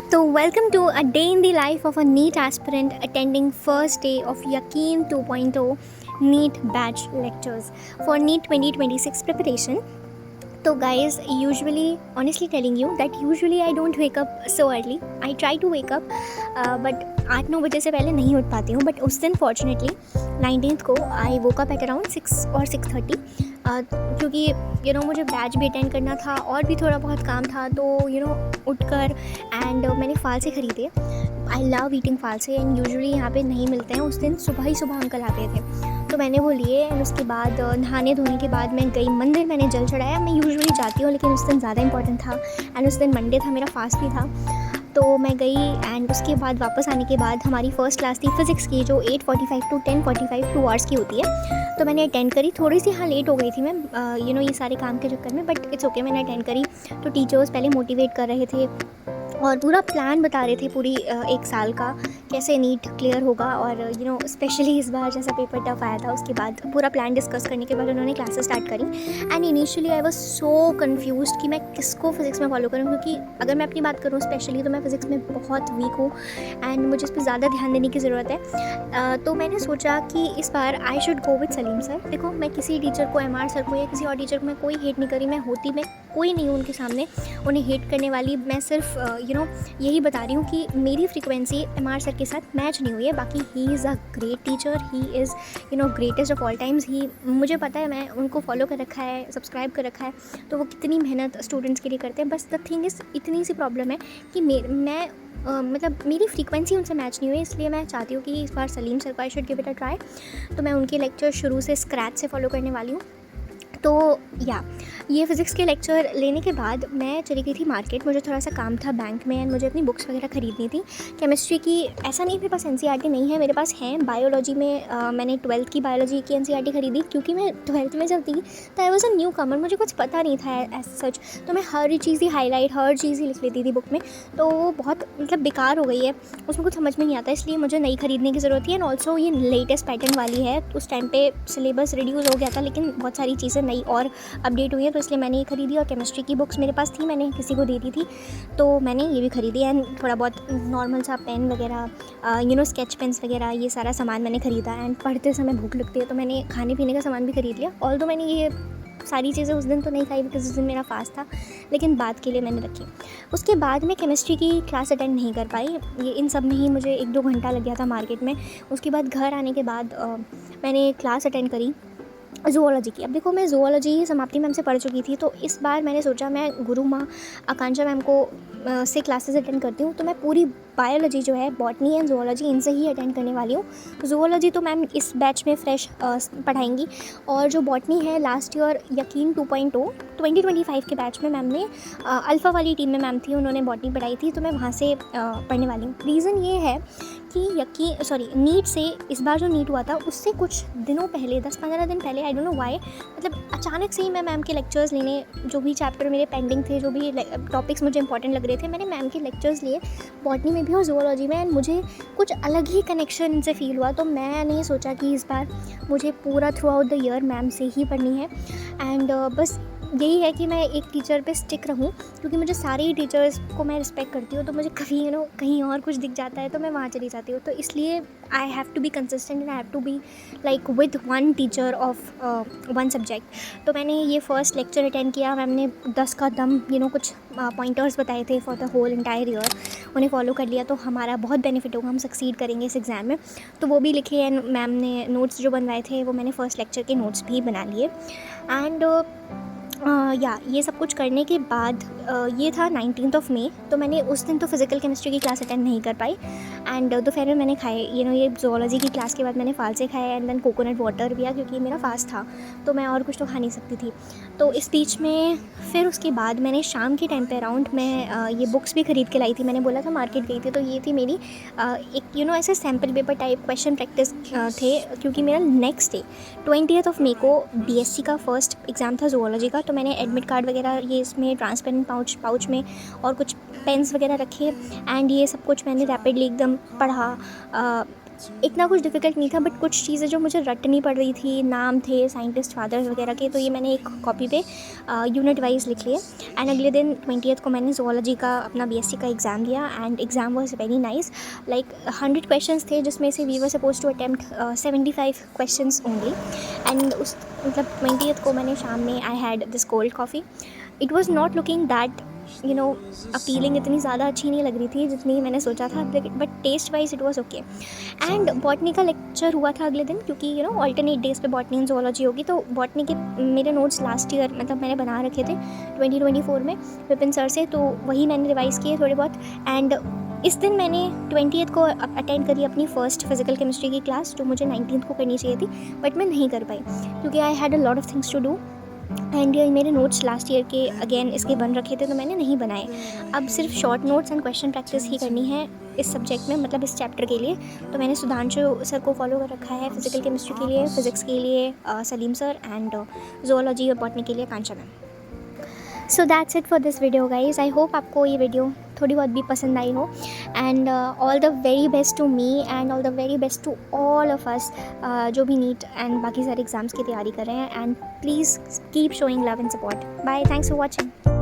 So, welcome to a day in the life of a NEET aspirant attending first day of Yaqeen 2.0 NEET batch lectures for NEET 2026 preparation. So guys, usually, honestly telling you that usually I don't wake up so early. I try to wake up, but 8-9 बजे से पहले नहीं उठ पाती हूँ. But उस दिन fortunately 19th को आई वोक अप एट अराउंड 6 और 6:30, क्योंकि मुझे बैच भी अटेंड करना था और भी थोड़ा बहुत काम था. तो उठकर एंड मैंने फ़ालसे ख़रीदे. I love eating phalse and usually यहाँ पे नहीं मिलते हैं. उस दिन सुबह ही सुबह अंकल आते थे, तो मैंने वो लिए. एंड उसके बाद नहाने धोने के बाद मैं गई मंदिर. मैंने जल चढ़ाया. मैं यूजुअली जाती हूँ, लेकिन उस दिन ज़्यादा इंपॉर्टेंट था एंड उस दिन मंडे था, मेरा फास्ट भी था. तो मैं गई एंड उसके बाद वापस आने के बाद हमारी फ़र्स्ट क्लास थी फ़िज़िक्स की, जो 8:45 to 10:45 2 आवर्स की होती है. तो मैंने अटेंड करी. थोड़ी सी लेट हो गई थी मैं ये सारे काम के चक्कर में, बट इट्स ओके, मैंने अटेंड करी. तो टीचर्स पहले मोटिवेट कर रहे थे और पूरा प्लान बता रहे थे पूरी 1 साल का कैसे नीट क्लियर होगा. और स्पेशली इस बार जैसा पेपर टफ आया था, उसके बाद पूरा प्लान डिस्कस करने के बाद उन्होंने क्लासेस स्टार्ट करी. And initially I was so confused कि मैं किसको फिज़िक्स में फॉलो करूँ, क्योंकि अगर मैं अपनी बात करूँ स्पेशली तो मैं फ़िज़िक्स में बहुत वीक हूँ एंड मुझे इस पर ज़्यादा ध्यान देने की ज़रूरत है. तो मैंने सोचा कि इस बार I should go with Salim sir. देखो, मैं किसी टीचर को, MR सर को या किसी और टीचर को मैं कोई हेट नहीं करी. मैं कोई नहीं हूँ उनके सामने उन्हें हेट करने वाली. मैं सिर्फ यही बता रही हूँ कि मेरी फ्रीक्वेंसी MR सर के साथ मैच नहीं हुई है. बाकी he is a great teacher, he is greatest of all times. मुझे पता है, मैं उनको फॉलो कर रखा है, सब्सक्राइब कर रखा है, तो वो कितनी मेहनत स्टूडेंट्स के लिए करते हैं. बस द थिंग इज़, इतनी सी प्रॉब्लम है कि मेरी फ्रीक्वेंसी उनसे मैच नहीं हुई. इसलिए मैं चाहती हूँ कि इस बार सलीम सर को I should give it a try. तो मैं उनके लेक्चर शुरू से स्क्रैच से फॉलो करने वाली हूँ. तो ये फ़िज़िक्स के लेक्चर लेने के बाद मैं चली गई थी मार्केट. मुझे थोड़ा सा काम था बैंक में एंड मुझे अपनी बुक्स वगैरह ख़रीदनी थी. केमिस्ट्री की ऐसा नहीं मेरे पास NCERT नहीं है, मेरे पास हैं. बायोलॉजी में मैंने 12th की बायोलॉजी की NCERT ख़रीदी, क्योंकि मैं 12th में जब थी तो आई वॉज़ अ न्यू कमर. मुझे कुछ पता नहीं था एज सच. तो मैं हर चीज़ ही हाईलाइट, हर चीज़ ही लिख लेती थी बुक में. तो वो बहुत बेकार हो गई है, उसमें कुछ समझ में नहीं आता. इसलिए मुझे नई ख़रीदने की ज़रूरत है. एंड ऑल्सो ये लेटेस्ट पैटर्न वाली है. उस टाइम पे सिलेबस रिड्यूस हो गया था, लेकिन बहुत सारी चीज़ें नई और अपडेट हुई है, तो इसलिए मैंने ये ख़रीदी. और केमिस्ट्री की बुक्स मेरे पास थी, मैंने किसी को दे दी थी, तो मैंने ये भी ख़रीदी. एंड थोड़ा बहुत नॉर्मल सा पेन वगैरह, स्केच पेन्स वगैरह, ये सारा सामान मैंने ख़रीदा. एंड पढ़ते समय भूख लगती है, तो मैंने खाने पीने का सामान भी ख़रीद लिया. ऑल तो मैंने ये सारी चीज़ें उस दिन तो नहीं खाई, बिकॉज उस दिन मेरा फास्ट था, लेकिन बाद के लिए मैंने रखी. उसके बाद मैं केमिस्ट्री की क्लास अटेंड नहीं कर पाई. ये इन सब में ही मुझे 1-2 घंटा लग गया था मार्केट में. उसके बाद घर आने के बाद मैंने क्लास अटेंड करी ज़ूलॉजी की. अब देखो, मैं ज़ूलॉजी समाप्ति मैम से पढ़ चुकी थी, तो इस बार मैंने सोचा मैं गुरु माँ आकांक्षा मैम को से क्लासेस अटेंड करती हूँ. तो मैं पूरी बायोलॉजी जो है, बॉटनी एंड ज़ूलॉजी, इनसे ही अटेंड करने वाली हूँ. ज़ूलॉजी तो मैम इस बैच में फ्रेश पढ़ाएंगी, और जो बॉटनी है लास्ट ईयर यकीन 2.0 2025 के बैच में मैम ने अल्फ़ा वाली टीम में मैम थी, उन्होंने बॉटनी पढ़ाई थी, तो मैं वहाँ से पढ़ने वाली हूँ. रीज़न ये है कि नीट से इस बार जो नीट हुआ था उससे कुछ दिनों पहले, 10-15 दिन पहले, आई डोंट नो व्हाई, अचानक से ही मैं मैम के लेक्चर्स लेने, जो भी चैप्टर मेरे पेंडिंग थे, जो भी टॉपिक्स मुझे इंपॉर्टेंट लग रहे थे, मैंने मैम के लेक्चर्स लिए बॉटनी में भी और ज़ूलॉजी में. एंड मुझे कुछ अलग ही कनेक्शन इनसे फ़ील हुआ. तो मैंने सोचा कि इस बार मुझे पूरा through out the year ma'am से ही पढ़नी है. एंड बस यही है कि मैं एक टीचर पे स्टिक रहूँ, क्योंकि मुझे सारे ही टीचर्स को मैं रिस्पेक्ट करती हूँ. तो मुझे कभी कहीं और कुछ दिख जाता है तो मैं वहाँ चली जाती हूँ. तो इसलिए I have to be consistent and I have to be like with one teacher of one subject. तो मैंने ये फ़र्स्ट लेक्चर अटेंड किया. मैम ने 10 का दम कुछ पॉइंटर्स बताए थे for the whole entire year. उन्हें फॉलो कर लिया तो हमारा बहुत बेनिफिट होगा, हम सक्सीड करेंगे इस एग्ज़ाम में. तो वो भी लिखे. एंड मैम ने नोट्स जो बनवाए थे वो मैंने फ़र्स्ट लेक्चर के नोट्स भी बना लिए. एंड ये सब कुछ करने के बाद ये था 19th ऑफ मई. तो मैंने उस दिन तो फिज़िकल केमिस्ट्री की क्लास अटेंड नहीं कर पाई. एंड दोपहर में मैंने खाए ये ज़ूलॉजी की क्लास के बाद मैंने फ़ालसे खाए एंड देन कोकोनट वाटर पिया, क्योंकि मेरा फास्ट था, तो मैं और कुछ तो खा नहीं सकती थी. तो इस बीच में फिर उसके बाद मैंने शाम के टाइम पे अराउंड मैं ये बुक्स भी ख़रीद के लाई थी. मैंने बोला था मार्केट गई थी, तो ये थी मेरी एक ऐसे sample paper type question practice थे, क्योंकि मेरा next day 20th of May को BSc का फर्स्ट एग्ज़ाम था ज़ूलॉजी का. तो मैंने एडमिट कार्ड वगैरह ये इसमें ट्रांसपेरेंट पाउच में और कुछ पेन्स वगैरह रखे. एंड ये सब कुछ मैंने रैपिडली एकदम पढ़ा. इतना कुछ डिफ़िकल्ट नहीं था, बट कुछ चीज़ें जो मुझे रट नहीं पड़ रही थी, नाम थे साइंटिस्ट फादर्स वगैरह के, तो ये मैंने एक कॉपी पे यूनिट वाइज लिख लिए। एंड अगले दिन 20th को मैंने ज़ूलॉजी का अपना बीएससी का एग्ज़ाम दिया and exam was very nice. Like 100 questions थे, जिसमें से we were suppose to attempt 75 questions only. And उस मतलब 20th को मैंने शाम में I had this cold coffee. It was not looking that appealing, इतनी ज़्यादा अच्छी नहीं लग रही थी जितनी मैंने सोचा था, but taste wise it was okay. And botany का लेक्चर हुआ था अगले दिन, क्योंकि ऑल्टरनेट डेज पे बॉटनी एंड ज़ूलॉजी होगी। तो बॉटनी के मेरे नोट्स लास्ट ईयर मतलब मैंने बना रखे थे 2024 में विपिन सर से, तो वही मैंने रिवाइज़ किए थोड़े बहुत। एंड इस दिन मैंने 20th को अटेंड करी अपनी फ़र्स्ट फिजिकल केमिस्ट्री की क्लास, जो मुझे 19th को करनी चाहिए थी, बट मैं नहीं कर पाई क्योंकि I had a lot of things to do. And मेरे नोट्स लास्ट ईयर के अगेन इसके बन रखे थे, तो मैंने नहीं बनाए। अब सिर्फ short notes and question practice ही करनी है इस सब्जेक्ट में, मतलब इस चैप्टर के लिए। तो मैंने सुधांशु सर को फॉलो कर रखा है फिजिकल केमिस्ट्री के लिए, फिज़िक्स के लिए सलीम सर, एंड ज़ूलॉजी और बॉटनी के लिए Kancha ma'am. So that's it for this video guys. I hope आपको ये वीडियो थोड़ी बहुत भी पसंद आई हो। And all the very best to me and all the very best to all of us जो भी नीट एंड बाकी सारे एग्ज़ाम्स की तैयारी कर रहे हैं। And please keep showing love and support. Bye, thanks for watching.